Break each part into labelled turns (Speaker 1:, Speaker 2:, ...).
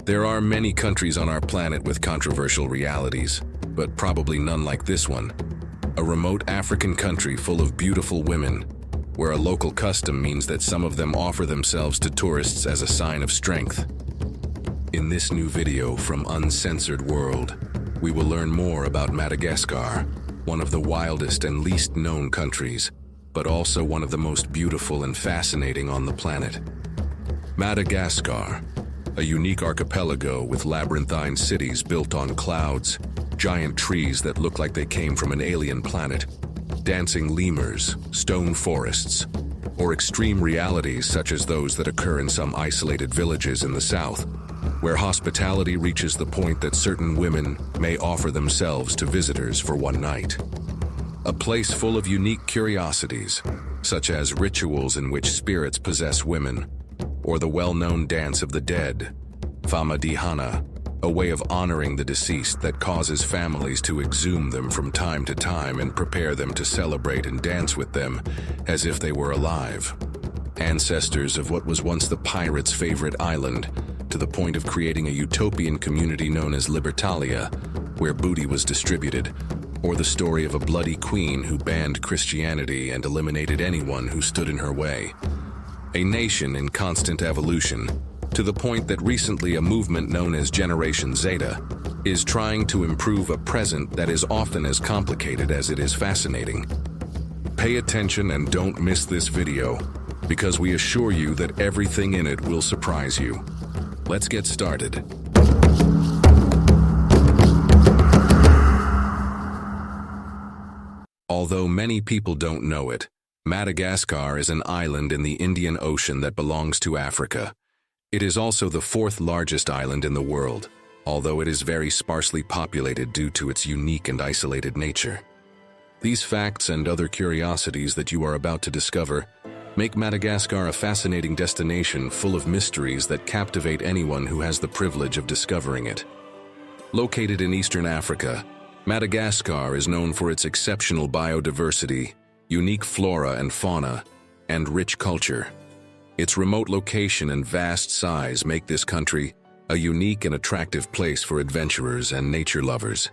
Speaker 1: There are many countries on our planet with controversial realities, but probably none like this one. A remote African country full of beautiful women, where a local custom means that some of them offer themselves to tourists as a sign of strength. In this new video from Uncensored World, we will learn more about Madagascar, one of the wildest and least known countries, but also one of the most beautiful and fascinating on the planet. Madagascar, a unique archipelago with labyrinthine cities built on clouds, giant trees that look like they came from an alien planet, dancing lemurs, stone forests, or extreme realities such as those that occur in some isolated villages in the south, where hospitality reaches the point that certain women may offer themselves to visitors for one night. A place full of unique curiosities, such as rituals in which spirits possess women, or the well-known dance of the dead, fauna, a way of honoring the deceased that causes families to exhume them from time to time and prepare them to celebrate and dance with them as if they were alive. Ancestors of what was once the pirates' favorite island, to the point of creating a utopian community known as Libertalia, where booty was distributed, or the story of a bloody queen who banned Christianity and eliminated anyone who stood in her way. A nation in constant evolution, to the point that recently a movement known as Generation Zeta is trying to improve a present that is often as complicated as it is fascinating. Pay attention and don't miss this video, because we assure you that everything in it will surprise you. Let's get started. Although many people don't know it, Madagascar is an island in the Indian Ocean that belongs to Africa. It is also the fourth largest island in the world, although it is very sparsely populated due to its unique and isolated nature. These facts and other curiosities that you are about to discover make Madagascar a fascinating destination full of mysteries that captivate anyone who has the privilege of discovering it. Located in Eastern Africa, Madagascar is known for its exceptional biodiversity, unique flora and fauna, and rich culture. Its remote location and vast size make this country a unique and attractive place for adventurers and nature lovers.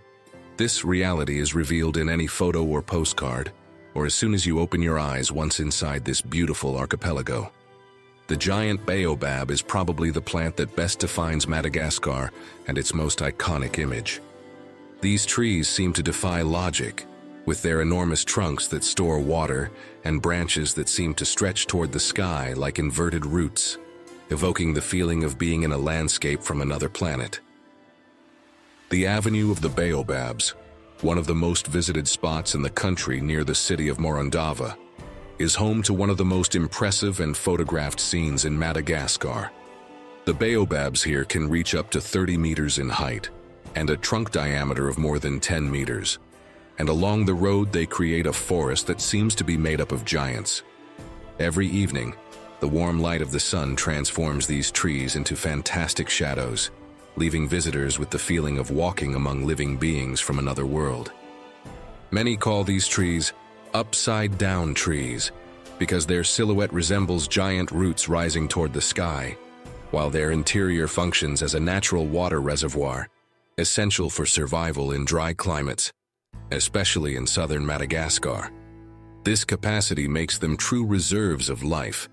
Speaker 1: This reality is revealed in any photo or postcard, or as soon as you open your eyes once inside this beautiful archipelago. The giant baobab is probably the plant that best defines Madagascar and its most iconic image. These trees seem to defy logic, with their enormous trunks that store water and branches that seem to stretch toward the sky like inverted roots, evoking the feeling of being in a landscape from another planet. The Avenue of the Baobabs, one of the most visited spots in the country near the city of Morondava, is home to one of the most impressive and photographed scenes in Madagascar. The baobabs here can reach up to 30 meters in height and a trunk diameter of more than 10 meters. And along the road they create a forest that seems to be made up of giants. Every evening, the warm light of the sun transforms these trees into fantastic shadows, leaving visitors with the feeling of walking among living beings from another world. Many call these trees upside-down trees because their silhouette resembles giant roots rising toward the sky, while their interior functions as a natural water reservoir, essential for survival in dry climates, especially in southern Madagascar. This capacity makes them true reserves of life,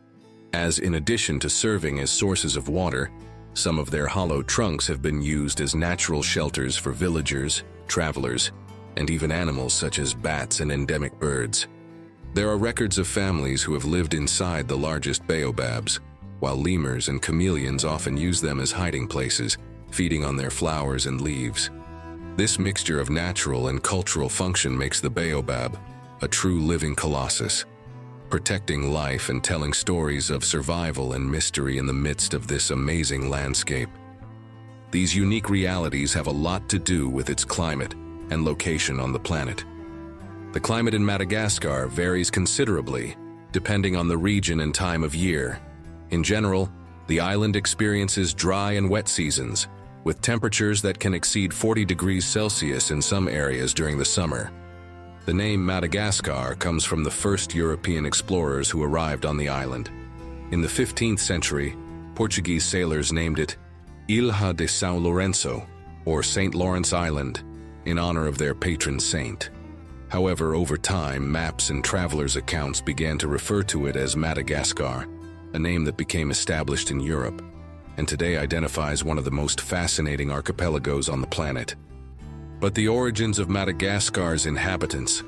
Speaker 1: as in addition to serving as sources of water, some of their hollow trunks have been used as natural shelters for villagers, travelers, and even animals such as bats and endemic birds. There are records of families who have lived inside the largest baobabs, while lemurs and chameleons often use them as hiding places, feeding on their flowers and leaves. This mixture of natural and cultural function makes the baobab a true living colossus, protecting life and telling stories of survival and mystery in the midst of this amazing landscape. These unique realities have a lot to do with its climate and location on the planet. The climate in Madagascar varies considerably, depending on the region and time of year. In general, the island experiences dry and wet seasons, with temperatures that can exceed 40 degrees Celsius in some areas during the summer. The name Madagascar comes from the first European explorers who arrived on the island. In the 15th century, Portuguese sailors named it Ilha de São Lourenço, or St. Lawrence Island, in honor of their patron saint. However, over time, maps and travelers' accounts began to refer to it as Madagascar, a name that became established in Europe, and today identifies one of the most fascinating archipelagos on the planet. But the origins of Madagascar's inhabitants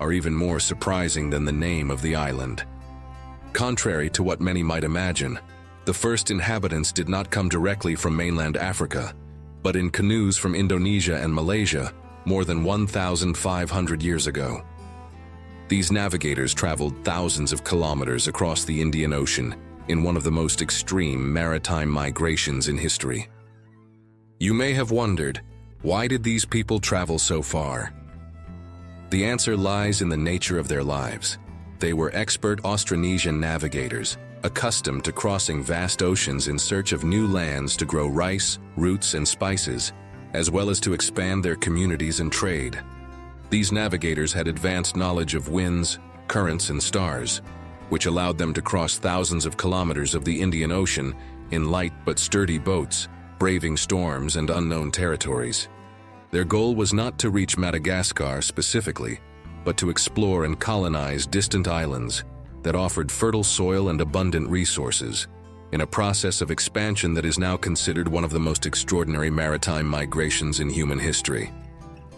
Speaker 1: are even more surprising than the name of the island. Contrary to what many might imagine, the first inhabitants did not come directly from mainland Africa, but in canoes from Indonesia and Malaysia more than 1,500 years ago. These navigators traveled thousands of kilometers across the Indian Ocean in one of the most extreme maritime migrations in history. You may have wondered, why did these people travel so far? The answer lies in the nature of their lives. They were expert Austronesian navigators, accustomed to crossing vast oceans in search of new lands to grow rice, roots, and spices, as well as to expand their communities and trade. These navigators had advanced knowledge of winds, currents, and stars, which allowed them to cross thousands of kilometers of the Indian Ocean in light but sturdy boats, braving storms and unknown territories. Their goal was not to reach Madagascar specifically, but to explore and colonize distant islands that offered fertile soil and abundant resources, in a process of expansion that is now considered one of the most extraordinary maritime migrations in human history.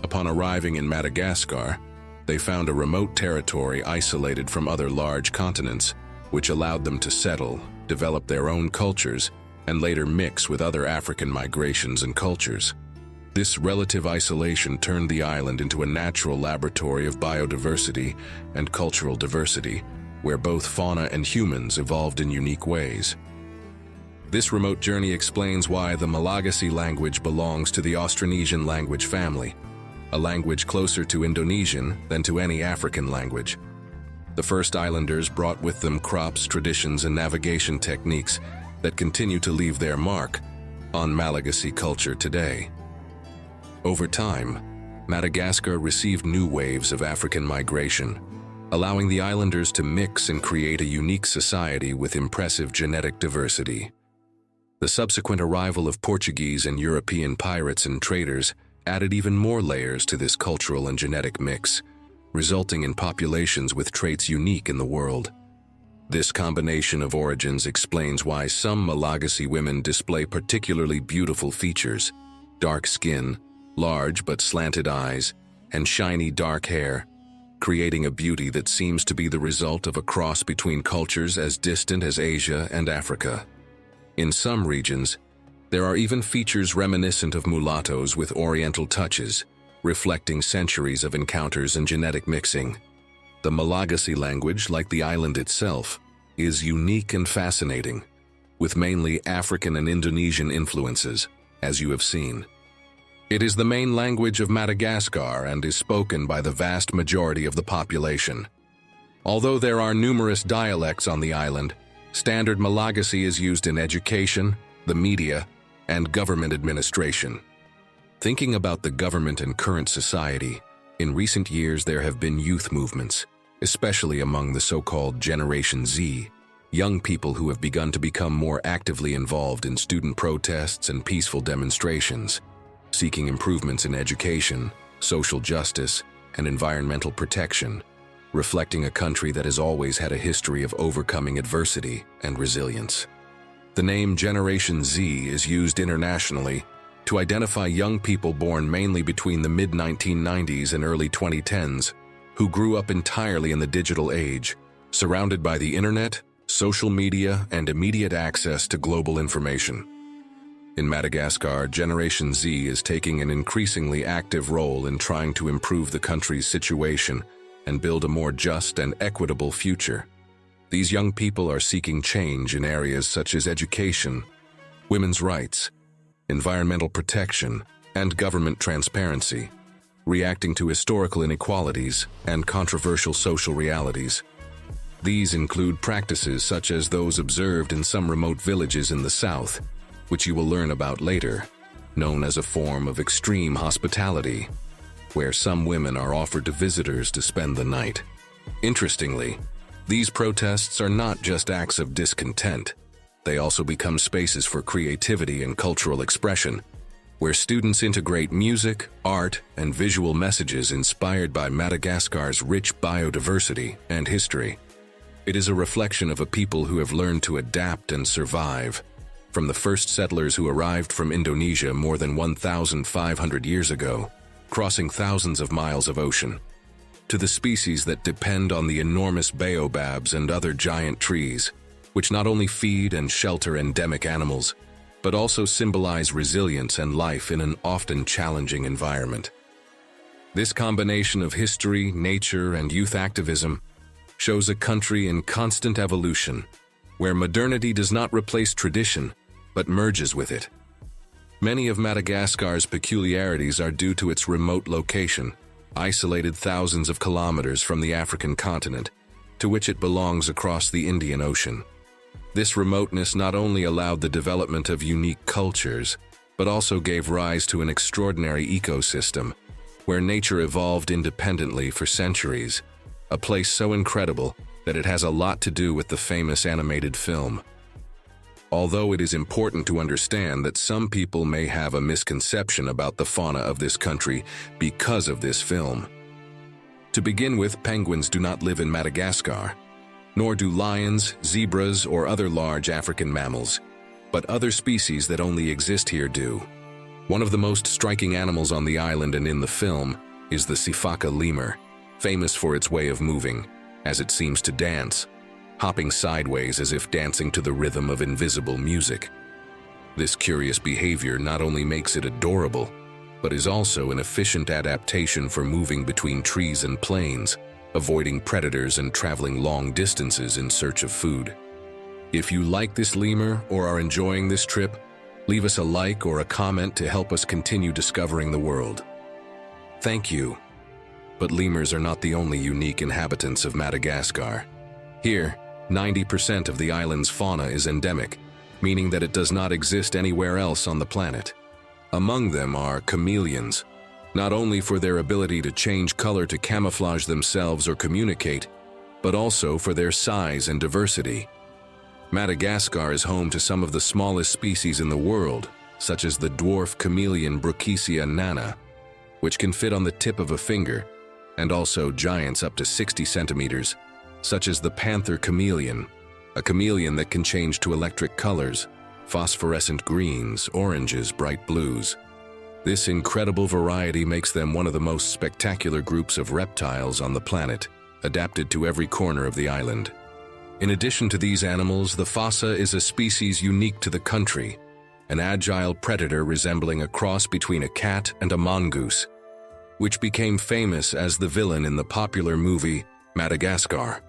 Speaker 1: Upon arriving in Madagascar, they found a remote territory isolated from other large continents, which allowed them to settle, develop their own cultures, and later mix with other African migrations and cultures. This relative isolation turned the island into a natural laboratory of biodiversity and cultural diversity, where both fauna and humans evolved in unique ways. This remote journey explains why the Malagasy language belongs to the Austronesian language family, a language closer to Indonesian than to any African language. The first islanders brought with them crops, traditions, and navigation techniques that continue to leave their mark on Malagasy culture today. Over time, Madagascar received new waves of African migration, allowing the islanders to mix and create a unique society with impressive genetic diversity. The subsequent arrival of Portuguese and European pirates and traders added even more layers to this cultural and genetic mix, resulting in populations with traits unique in the world. This combination of origins explains why some Malagasy women display particularly beautiful features: dark skin, large but slanted eyes, and shiny dark hair, creating a beauty that seems to be the result of a cross between cultures as distant as Asia and Africa. In some regions, there are even features reminiscent of mulattoes with oriental touches, reflecting centuries of encounters and genetic mixing. The Malagasy language, like the island itself, is unique and fascinating, with mainly African and Indonesian influences, as you have seen. It is the main language of Madagascar and is spoken by the vast majority of the population. Although there are numerous dialects on the island, standard Malagasy is used in education, the media, and government administration. Thinking about the government and current society, in recent years there have been youth movements, especially among the so-called Generation Z, young people who have begun to become more actively involved in student protests and peaceful demonstrations, seeking improvements in education, social justice, and environmental protection, reflecting a country that has always had a history of overcoming adversity and resilience. The name Generation Z is used internationally to identify young people born mainly between the mid-1990s and early 2010s, who grew up entirely in the digital age, surrounded by the internet, social media, and immediate access to global information. In Madagascar, Generation Z is taking an increasingly active role in trying to improve the country's situation and build a more just and equitable future. These young people are seeking change in areas such as education, women's rights, environmental protection, and government transparency, reacting to historical inequalities and controversial social realities. These include practices such as those observed in some remote villages in the south, which you will learn about later, known as a form of extreme hospitality, where some women are offered to visitors to spend the night. Interestingly, these protests are not just acts of discontent. they also become spaces for creativity and cultural expression, where students integrate music, art, and visual messages inspired by Madagascar's rich biodiversity and history. It is a reflection of a people who have learned to adapt and survive, from the first settlers who arrived from Indonesia more than 1,500 years ago, crossing thousands of miles of ocean, to the species that depend on the enormous baobabs and other giant trees, which not only feed and shelter endemic animals, but also symbolize resilience and life in an often challenging environment. This combination of history, nature, and youth activism shows a country in constant evolution, where modernity does not replace tradition, but merges with it. Many of Madagascar's peculiarities are due to its remote location, isolated thousands of kilometers from the African continent, to which it belongs across the Indian Ocean. This remoteness not only allowed the development of unique cultures, but also gave rise to an extraordinary ecosystem, where nature evolved independently for centuries, a place so incredible that it has a lot to do with the famous animated film. Although it is important to understand that some people may have a misconception about the fauna of this country because of this film. To begin with, penguins do not live in Madagascar, nor do lions, zebras, or other large African mammals, but other species that only exist here do. One of the most striking animals on the island and in the film is the sifaka lemur, famous for its way of moving, as it seems to dance, hopping sideways as if dancing to the rhythm of invisible music. This curious behavior not only makes it adorable, but is also an efficient adaptation for moving between trees and plains, avoiding predators and traveling long distances in search of food. If you like this lemur or are enjoying this trip, leave us a like or a comment to help us continue discovering the world. Thank you. But lemurs are not the only unique inhabitants of Madagascar. Here, 90% of the island's fauna is endemic, meaning that it does not exist anywhere else on the planet. Among them are chameleons, not only for their ability to change color to camouflage themselves or communicate, but also for their size and diversity. Madagascar is home to some of the smallest species in the world, such as the dwarf chameleon Brookesia nana, which can fit on the tip of a finger, and also giants up to 60 centimeters, such as the panther chameleon, a chameleon that can change to electric colors, phosphorescent greens, oranges, bright blues. This incredible variety makes them one of the most spectacular groups of reptiles on the planet, adapted to every corner of the island. In addition to these animals, the fossa is a species unique to the country, an agile predator resembling a cross between a cat and a mongoose, which became famous as the villain in the popular movie Madagascar.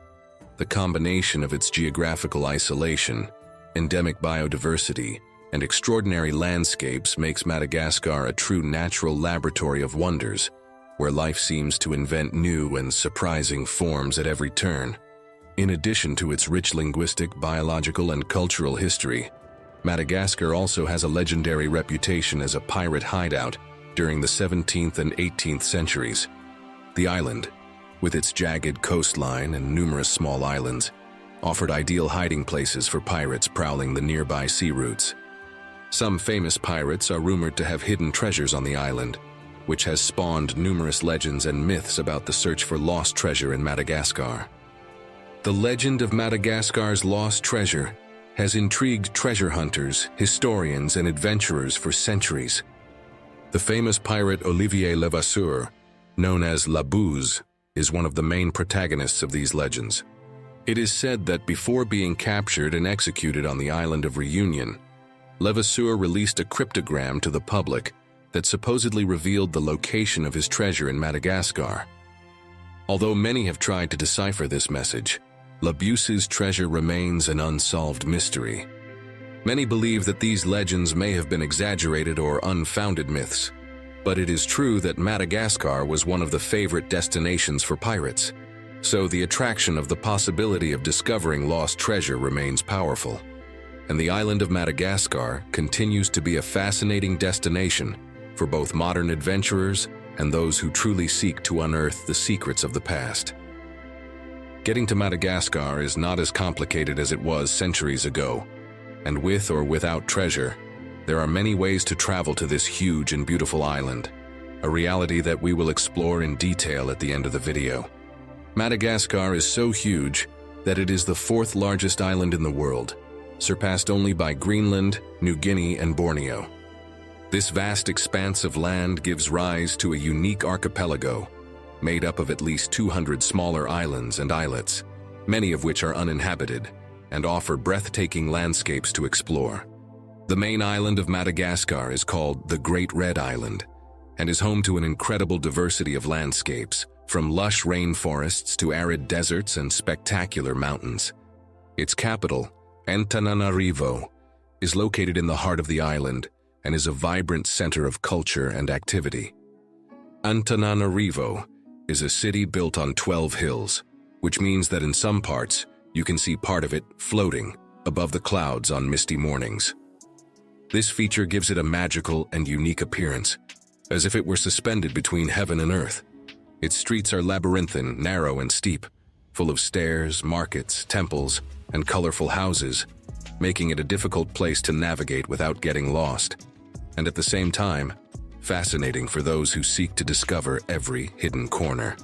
Speaker 1: The combination of its geographical isolation, endemic biodiversity, and extraordinary landscapes makes Madagascar a true natural laboratory of wonders, where life seems to invent new and surprising forms at every turn. In addition to its rich linguistic, biological, and cultural history, Madagascar also has a legendary reputation as a pirate hideout during the 17th and 18th centuries. The island, with its jagged coastline and numerous small islands, offered ideal hiding places for pirates prowling the nearby sea routes. Some famous pirates are rumored to have hidden treasures on the island, which has spawned numerous legends and myths about the search for lost treasure in Madagascar. The legend of Madagascar's lost treasure has intrigued treasure hunters, historians, and adventurers for centuries. The famous pirate Olivier Levasseur, known as La Bouse, is one of the main protagonists of these legends. It is said that before being captured and executed on the island of Reunion, Levasseur released a cryptogram to the public that supposedly revealed the location of his treasure in Madagascar. Although many have tried to decipher this message, La Bouse's treasure remains an unsolved mystery. Many believe that these legends may have been exaggerated or unfounded myths, but it is true that Madagascar was one of the favorite destinations for pirates, so the attraction of the possibility of discovering lost treasure remains powerful. And the island of Madagascar continues to be a fascinating destination for both modern adventurers and those who truly seek to unearth the secrets of the past. Getting to Madagascar is not as complicated as it was centuries ago. And with or without treasure, there are many ways to travel to this huge and beautiful island, a reality that we will explore in detail at the end of the video. Madagascar is so huge that it is the fourth largest island in the world, surpassed only by Greenland, New Guinea, and Borneo. This vast expanse of land gives rise to a unique archipelago, made up of at least 200 smaller islands and islets, many of which are uninhabited, and offer breathtaking landscapes to explore. The main island of Madagascar is called the Great Red Island, and is home to an incredible diversity of landscapes, from lush rainforests to arid deserts and spectacular mountains. Its capital, Antananarivo, is located in the heart of the island and is a vibrant center of culture and activity. Antananarivo is a city built on 12 hills, which means that in some parts, you can see part of it floating above the clouds on misty mornings. This feature gives it a magical and unique appearance, as if it were suspended between heaven and earth. Its streets are labyrinthine, narrow and steep, full of stairs, markets, temples, and colorful houses, making it a difficult place to navigate without getting lost, and at the same time, fascinating for those who seek to discover every hidden corner.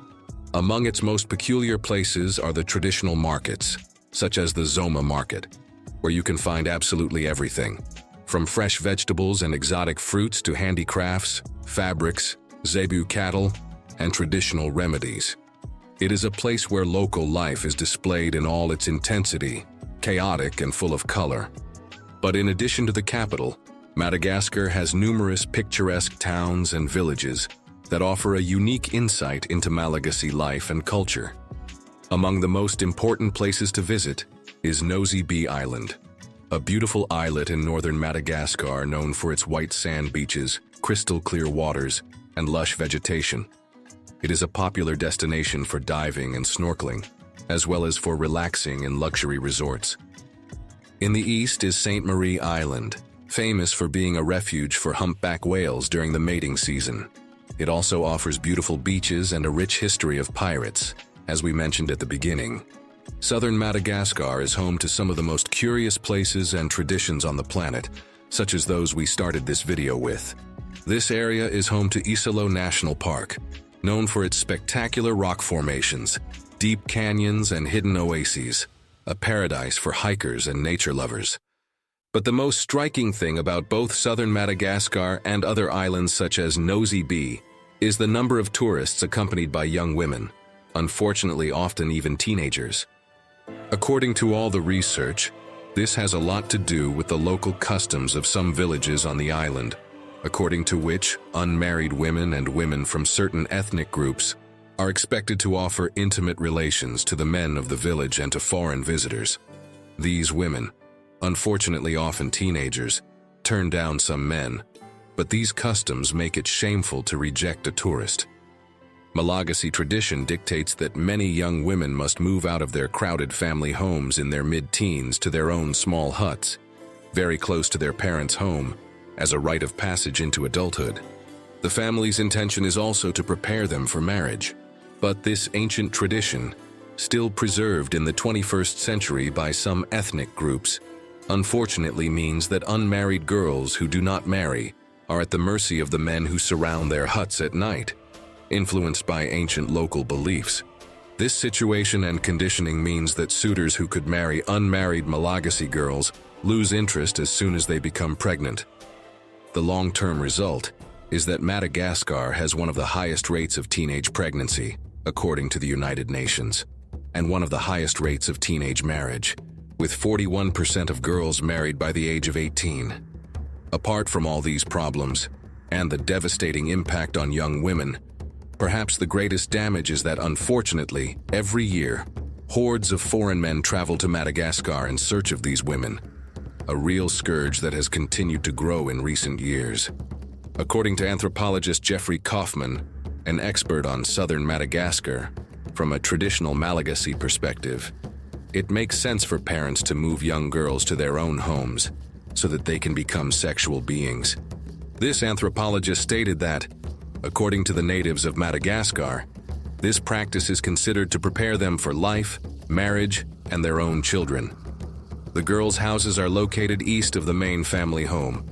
Speaker 1: Among its most peculiar places are the traditional markets, such as the Zoma market, where you can find absolutely everything, from fresh vegetables and exotic fruits to handicrafts, fabrics, zebu cattle, and traditional remedies. It is a place where local life is displayed in all its intensity, chaotic and full of color. But in addition to the capital, Madagascar has numerous picturesque towns and villages that offer a unique insight into Malagasy life and culture. Among the most important places to visit is Nosy Be Island, a beautiful islet in northern Madagascar known for its white sand beaches, crystal clear waters, and lush vegetation. It is a popular destination for diving and snorkeling, as well as for relaxing in luxury resorts. In the east is Saint Marie Island, famous for being a refuge for humpback whales during the mating season. It also offers beautiful beaches and a rich history of pirates, as we mentioned at the beginning. Southern Madagascar is home to some of the most curious places and traditions on the planet, such as those we started this video with. This area is home to Isolo National Park, known for its spectacular rock formations, deep canyons, and hidden oases, a paradise for hikers and nature lovers. But the most striking thing about both southern Madagascar and other islands such as Nosy Be is the number of tourists accompanied by young women, unfortunately often even teenagers. According to all the research, this has a lot to do with the local customs of some villages on the island, according to which unmarried women and women from certain ethnic groups are expected to offer intimate relations to the men of the village and to foreign visitors. These women, unfortunately often teenagers, turn down some men, but these customs make it shameful to reject a tourist. Malagasy tradition dictates that many young women must move out of their crowded family homes in their mid-teens to their own small huts, very close to their parents' home, as a rite of passage into adulthood. The family's intention is also to prepare them for marriage. But this ancient tradition, still preserved in the 21st century by some ethnic groups, unfortunately means that unmarried girls who do not marry are at the mercy of the men who surround their huts at night, influenced by ancient local beliefs. This situation and conditioning means that suitors who could marry unmarried Malagasy girls lose interest as soon as they become pregnant. The long-term result is that Madagascar has one of the highest rates of teenage pregnancy, according to the United Nations, and one of the highest rates of teenage marriage, with 41% of girls married by the age of 18. Apart from all these problems, and the devastating impact on young women, perhaps the greatest damage is that unfortunately, every year, hordes of foreign men travel to Madagascar in search of these women, a real scourge that has continued to grow in recent years. According to anthropologist Jeffrey Kaufman, an expert on southern Madagascar, from a traditional Malagasy perspective, it makes sense for parents to move young girls to their own homes so that they can become sexual beings. This anthropologist stated that, according to the natives of Madagascar, this practice is considered to prepare them for life, marriage, and their own children. The girls' houses are located east of the main family home,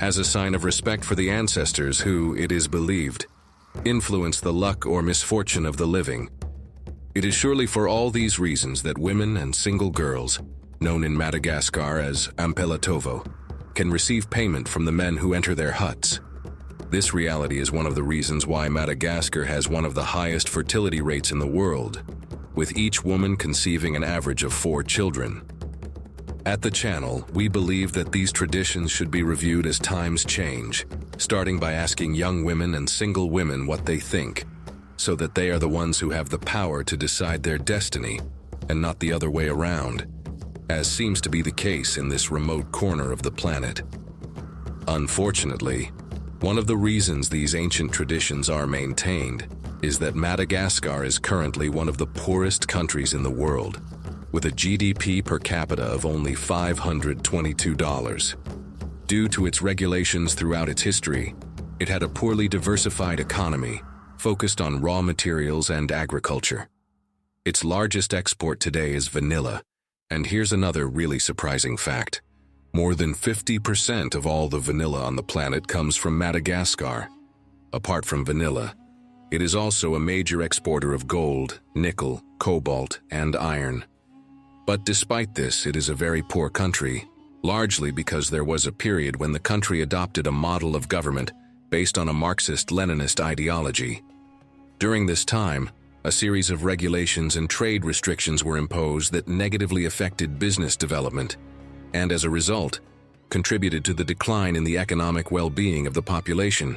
Speaker 1: as a sign of respect for the ancestors who, it is believed, influence the luck or misfortune of the living. It is surely for all these reasons that women and single girls, known in Madagascar as ampelatovo, can receive payment from the men who enter their huts. This reality is one of the reasons why Madagascar has one of the highest fertility rates in the world, with each woman conceiving an average of 4 children. At the channel, we believe that these traditions should be reviewed as times change, starting by asking young women and single women what they think, so that they are the ones who have the power to decide their destiny, and not the other way around, as seems to be the case in this remote corner of the planet. Unfortunately, one of the reasons these ancient traditions are maintained is that Madagascar is currently one of the poorest countries in the world, with a GDP per capita of only $522. Due to its regulations throughout its history, it had a poorly diversified economy focused on raw materials and agriculture. Its largest export today is vanilla, and here's another really surprising fact. More than 50% of all the vanilla on the planet comes from Madagascar. Apart from vanilla, it is also a major exporter of gold, nickel, cobalt, and iron. But despite this, it is a very poor country, largely because there was a period when the country adopted a model of government based on a Marxist-Leninist ideology. During this time, a series of regulations and trade restrictions were imposed that negatively affected business development, and as a result, contributed to the decline in the economic well-being of the population.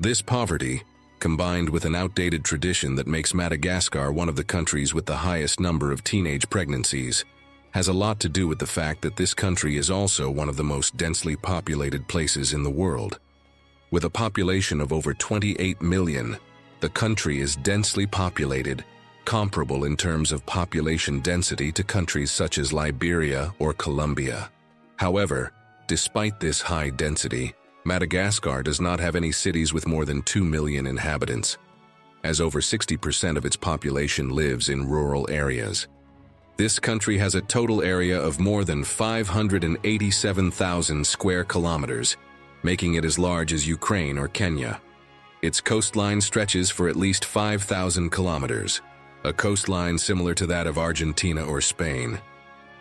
Speaker 1: This poverty, combined with an outdated tradition that makes Madagascar one of the countries with the highest number of teenage pregnancies, has a lot to do with the fact that this country is also one of the most densely populated places in the world. With a population of over 28 million, the country is densely populated, comparable in terms of population density to countries such as Liberia or Colombia. However, despite this high density, Madagascar does not have any cities with more than 2 million inhabitants, as over 60% of its population lives in rural areas. This country has a total area of more than 587,000 square kilometers, making it as large as Ukraine or Kenya. Its coastline stretches for at least 5,000 kilometers, a coastline similar to that of Argentina or Spain.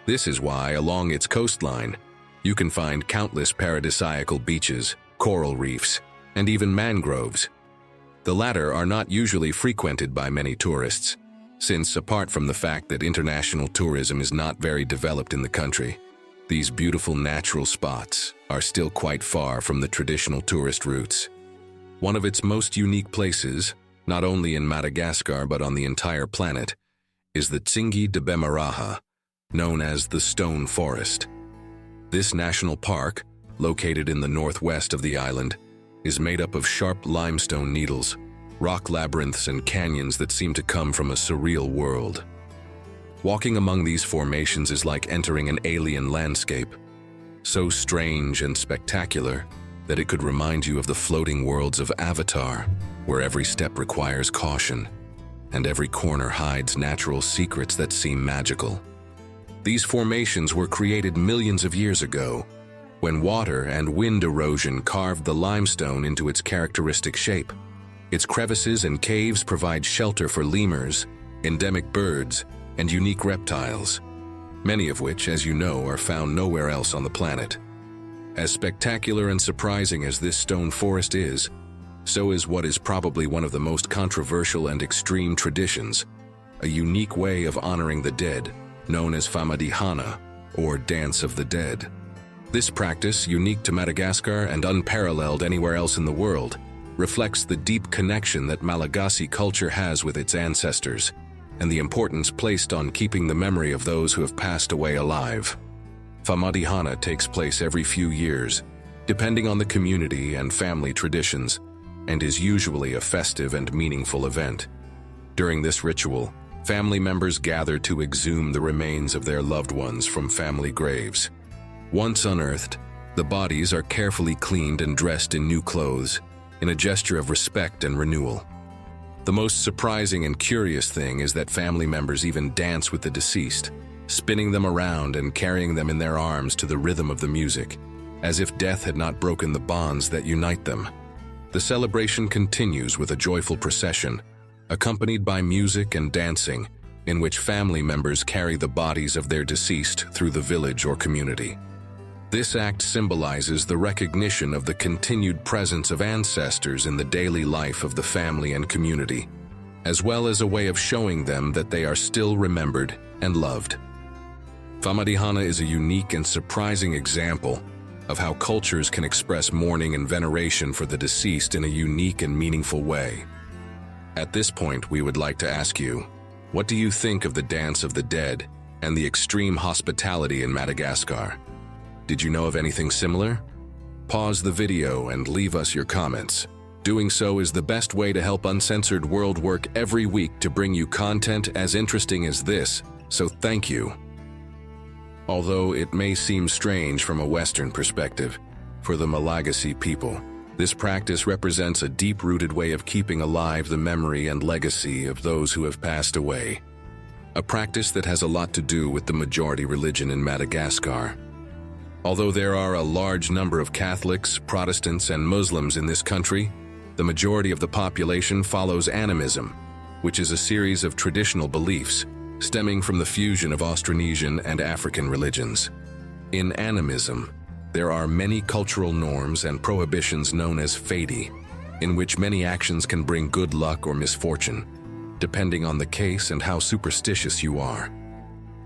Speaker 1: This is why, along its coastline, you can find countless paradisiacal beaches, coral reefs, and even mangroves. The latter are not usually frequented by many tourists, since apart from the fact that international tourism is not very developed in the country, these beautiful natural spots are still quite far from the traditional tourist routes. One of its most unique places, not only in Madagascar but on the entire planet, is the Tsingy de Bemaraha, known as the Stone Forest. This national park, located in the northwest of the island, is made up of sharp limestone needles, rock labyrinths, and canyons that seem to come from a surreal world. Walking among these formations is like entering an alien landscape, so strange and spectacular that it could remind you of the floating worlds of Avatar, where every step requires caution, and every corner hides natural secrets that seem magical. These formations were created millions of years ago, when water and wind erosion carved the limestone into its characteristic shape. Its crevices and caves provide shelter for lemurs, endemic birds, and unique reptiles, many of which, as you know, are found nowhere else on the planet. As spectacular and surprising as this stone forest is, so is what is probably one of the most controversial and extreme traditions, a unique way of honoring the dead, known as famadihana, or Dance of the Dead. This practice, unique to Madagascar and unparalleled anywhere else in the world, reflects the deep connection that Malagasy culture has with its ancestors, and the importance placed on keeping the memory of those who have passed away alive. Famadihana takes place every few years, depending on the community and family traditions, and is usually a festive and meaningful event. During this ritual, family members gather to exhume the remains of their loved ones from family graves. Once unearthed, the bodies are carefully cleaned and dressed in new clothes, in a gesture of respect and renewal. The most surprising and curious thing is that family members even dance with the deceased, spinning them around and carrying them in their arms to the rhythm of the music, as if death had not broken the bonds that unite them. The celebration continues with a joyful procession, accompanied by music and dancing, in which family members carry the bodies of their deceased through the village or community. This act symbolizes the recognition of the continued presence of ancestors in the daily life of the family and community, as well as a way of showing them that they are still remembered and loved. Famadihana is a unique and surprising example of how cultures can express mourning and veneration for the deceased in a unique and meaningful way. At this point, we would like to ask you, what do you think of the Dance of the Dead and the extreme hospitality in Madagascar? Did you know of anything similar? Pause the video and leave us your comments. Doing so is the best way to help Uncensored World work every week to bring you content as interesting as this, so thank you. Although it may seem strange from a Western perspective, for the Malagasy people, this practice represents a deep-rooted way of keeping alive the memory and legacy of those who have passed away. A practice that has a lot to do with the majority religion in Madagascar. Although there are a large number of Catholics, Protestants, and Muslims in this country, the majority of the population follows animism, which is a series of traditional beliefs stemming from the fusion of Austronesian and African religions. In animism, there are many cultural norms and prohibitions known as fady, in which many actions can bring good luck or misfortune, depending on the case and how superstitious you are.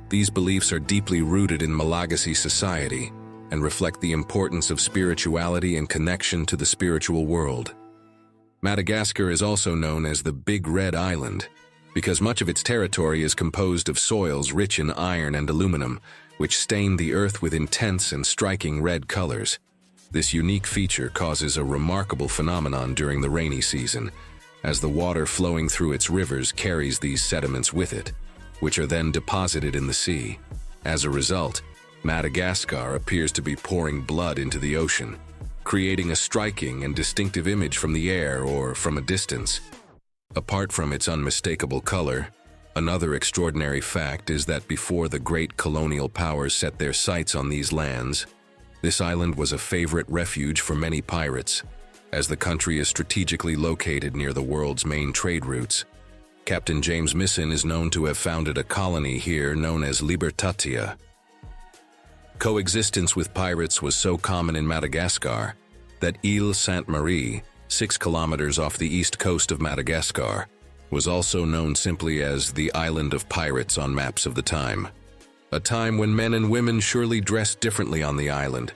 Speaker 1: These beliefs are deeply rooted in Malagasy society and reflect the importance of spirituality and connection to the spiritual world. Madagascar is also known as the Big Red Island because much of its territory is composed of soils rich in iron and aluminum, which stain the earth with intense and striking red colors. This unique feature causes a remarkable phenomenon during the rainy season, as the water flowing through its rivers carries these sediments with it, which are then deposited in the sea. As a result, Madagascar appears to be pouring blood into the ocean, creating a striking and distinctive image from the air or from a distance. Apart from its unmistakable color, another extraordinary fact is that before the great colonial powers set their sights on these lands, this island was a favorite refuge for many pirates, as the country is strategically located near the world's main trade routes. Captain James Misson is known to have founded a colony here known as Libertatia. Coexistence with pirates was so common in Madagascar that Île Sainte-Marie, 6 kilometers off the east coast of Madagascar, was also known simply as the Island of Pirates on maps of the time. A time when men and women surely dressed differently on the island,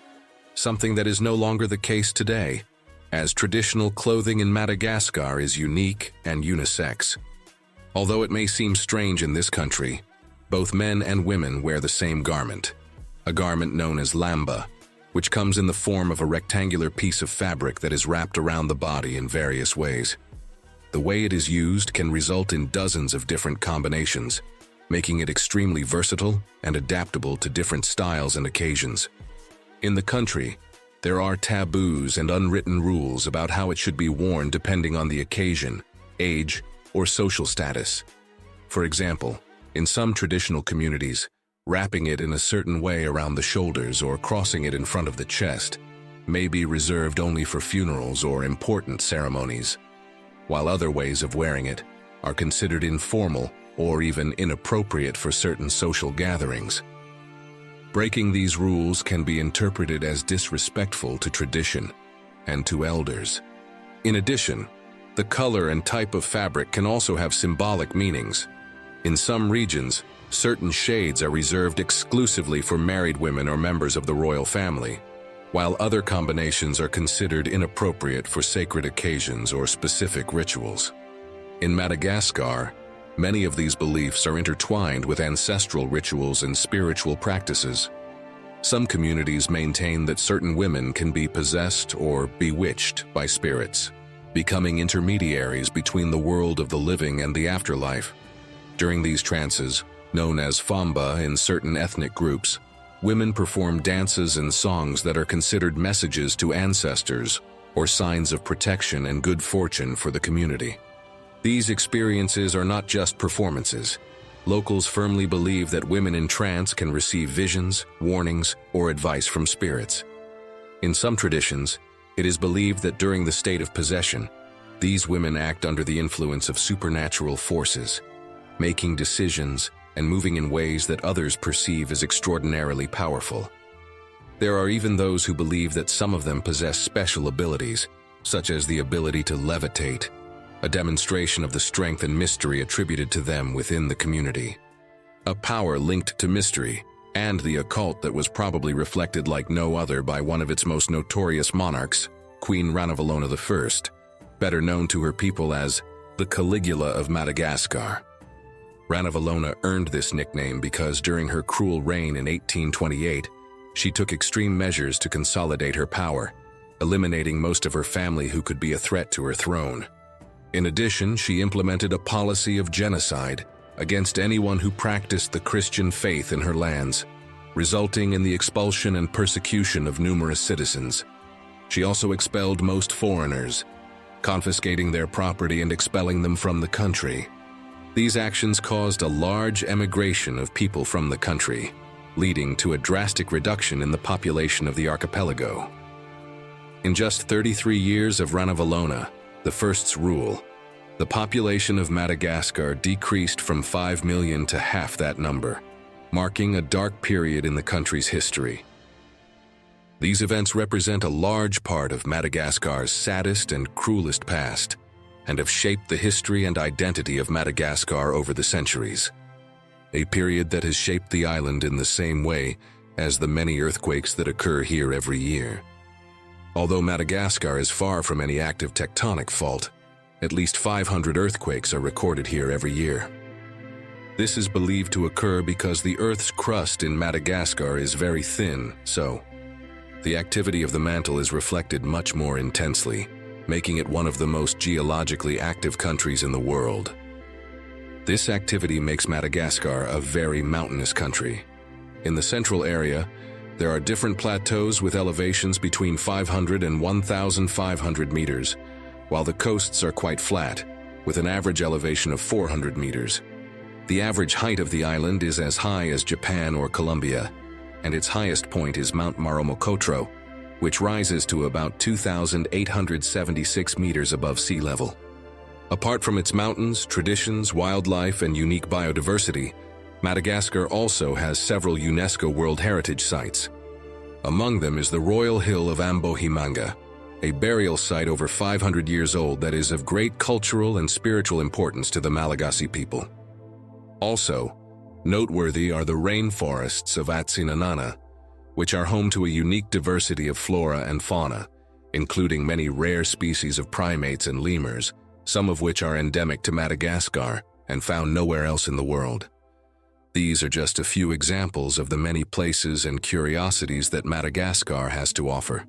Speaker 1: something that is no longer the case today, as traditional clothing in Madagascar is unique and unisex. Although it may seem strange in this country, both men and women wear the same garment, a garment known as lamba, which comes in the form of a rectangular piece of fabric that is wrapped around the body in various ways. The way it is used can result in dozens of different combinations, making it extremely versatile and adaptable to different styles and occasions. In the country, there are taboos and unwritten rules about how it should be worn depending on the occasion, age, or social status. For example, in some traditional communities, wrapping it in a certain way around the shoulders or crossing it in front of the chest may be reserved only for funerals or important ceremonies, while other ways of wearing it are considered informal or even inappropriate for certain social gatherings. Breaking these rules can be interpreted as disrespectful to tradition and to elders. In addition, the color and type of fabric can also have symbolic meanings. In some regions, certain shades are reserved exclusively for married women or members of the royal family, while other combinations are considered inappropriate for sacred occasions or specific rituals. In Madagascar, many of these beliefs are intertwined with ancestral rituals and spiritual practices. Some communities maintain that certain women can be possessed or bewitched by spirits, becoming intermediaries between the world of the living and the afterlife. During these trances, known as famba in certain ethnic groups, women perform dances and songs that are considered messages to ancestors or signs of protection and good fortune for the community. These experiences are not just performances. Locals firmly believe that women in trance can receive visions, warnings, or advice from spirits. In some traditions, it is believed that during the state of possession, these women act under the influence of supernatural forces, making decisions and moving in ways that others perceive as extraordinarily powerful. There are even those who believe that some of them possess special abilities, such as the ability to levitate, a demonstration of the strength and mystery attributed to them within the community. A power linked to mystery and the occult that was probably reflected like no other by one of its most notorious monarchs, Queen Ranavalona I, better known to her people as the Caligula of Madagascar. Ranavalona earned this nickname because during her cruel reign in 1828, she took extreme measures to consolidate her power, eliminating most of her family who could be a threat to her throne. In addition, she implemented a policy of genocide against anyone who practiced the Christian faith in her lands, resulting in the expulsion and persecution of numerous citizens. She also expelled most foreigners, confiscating their property and expelling them from the country. These actions caused a large emigration of people from the country, leading to a drastic reduction in the population of the archipelago. In just 33 years of Ranavalona, the First's rule, the population of Madagascar decreased from 5 million to half that number, marking a dark period in the country's history. These events represent a large part of Madagascar's saddest and cruelest past, and have shaped the history and identity of Madagascar over the centuries. A period that has shaped the island in the same way as the many earthquakes that occur here every year. Although Madagascar is far from any active tectonic fault, at least 500 earthquakes are recorded here every year. This is believed to occur because the Earth's crust in Madagascar is very thin, so the activity of the mantle is reflected much more intensely, making it one of the most geologically active countries in the world. This activity makes Madagascar a very mountainous country. In the central area, there are different plateaus with elevations between 500 and 1,500 meters, while the coasts are quite flat, with an average elevation of 400 meters. The average height of the island is as high as Japan or Colombia, and its highest point is Mount Maromokotro, which rises to about 2,876 meters above sea level. Apart from its mountains, traditions, wildlife, and unique biodiversity, Madagascar also has several UNESCO World Heritage Sites. Among them is the Royal Hill of Ambohimanga, a burial site over 500 years old that is of great cultural and spiritual importance to the Malagasy people. Also, noteworthy are the rainforests of Atsinanana, which are home to a unique diversity of flora and fauna, including many rare species of primates and lemurs, some of which are endemic to Madagascar and found nowhere else in the world. These are just a few examples of the many places and curiosities that Madagascar has to offer,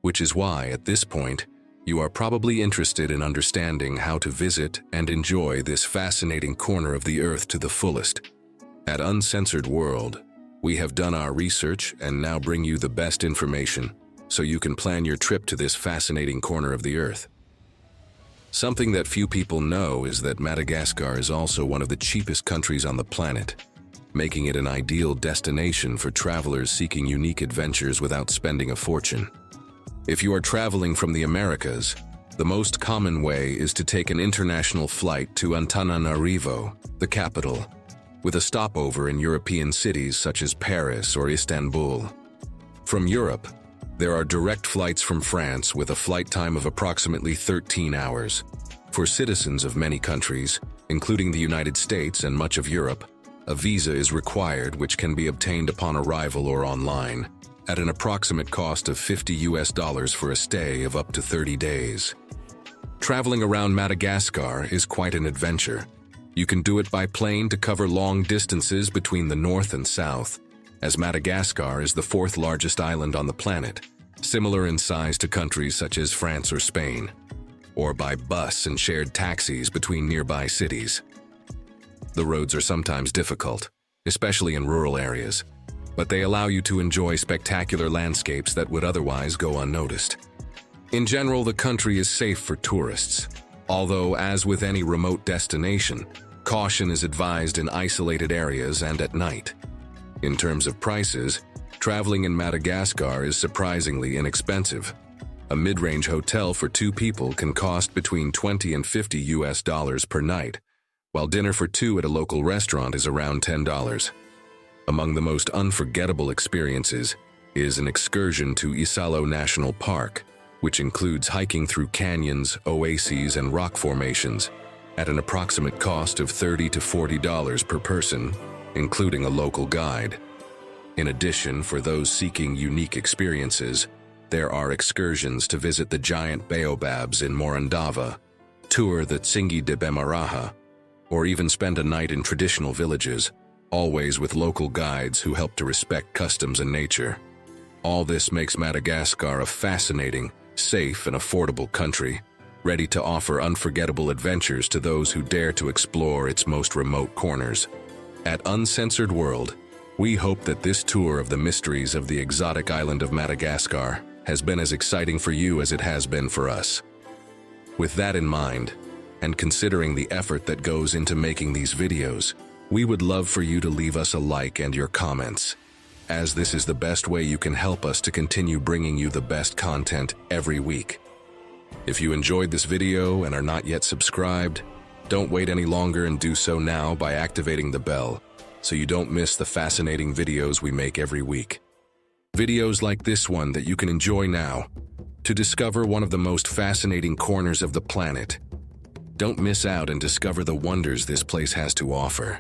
Speaker 1: which is why, at this point, you are probably interested in understanding how to visit and enjoy this fascinating corner of the Earth to the fullest. At Uncensored World, we have done our research and now bring you the best information so you can plan your trip to this fascinating corner of the Earth. Something that few people know is that Madagascar is also one of the cheapest countries on the planet, making it an ideal destination for travelers seeking unique adventures without spending a fortune. If you are traveling from the Americas, the most common way is to take an international flight to Antananarivo, the capital, with a stopover in European cities such as Paris or Istanbul. From Europe, there are direct flights from France with a flight time of approximately 13 hours. For citizens of many countries, including the United States and much of Europe, a visa is required which can be obtained upon arrival or online, at an approximate cost of $50 for a stay of up to 30 days. Traveling around Madagascar is quite an adventure. You can do it by plane to cover long distances between the north and south, as Madagascar is the fourth largest island on the planet, similar in size to countries such as France or Spain, or by bus and shared taxis between nearby cities. The roads are sometimes difficult, especially in rural areas, but they allow you to enjoy spectacular landscapes that would otherwise go unnoticed. In general, the country is safe for tourists, although, as with any remote destination, Caution is advised in isolated areas and at night. In terms of prices, traveling in Madagascar is surprisingly inexpensive. A mid-range hotel for 2 people can cost between $20 and $50 per night, while dinner for 2 at a local restaurant is around $10. Among the most unforgettable experiences is an excursion to Isalo National Park, which includes hiking through canyons, oases, and rock formations at an approximate cost of $30 to $40 per person, including a local guide. In addition, for those seeking unique experiences, there are excursions to visit the giant baobabs in Morondava, tour the Tsingy de Bemaraha, or even spend a night in traditional villages, always with local guides who help to respect customs and nature. All this makes Madagascar a fascinating, safe, and affordable country, ready to offer unforgettable adventures to those who dare to explore its most remote corners. At Uncensored World, we hope that this tour of the mysteries of the exotic island of Madagascar has been as exciting for you as it has been for us. With that in mind, and considering the effort that goes into making these videos, we would love for you to leave us a like and your comments, as this is the best way you can help us to continue bringing you the best content every week. If you enjoyed this video and are not yet subscribed, don't wait any longer and do so now by activating the bell, so you don't miss the fascinating videos we make every week. Videos like this one that you can enjoy now, to discover one of the most fascinating corners of the planet. Don't miss out and discover the wonders this place has to offer.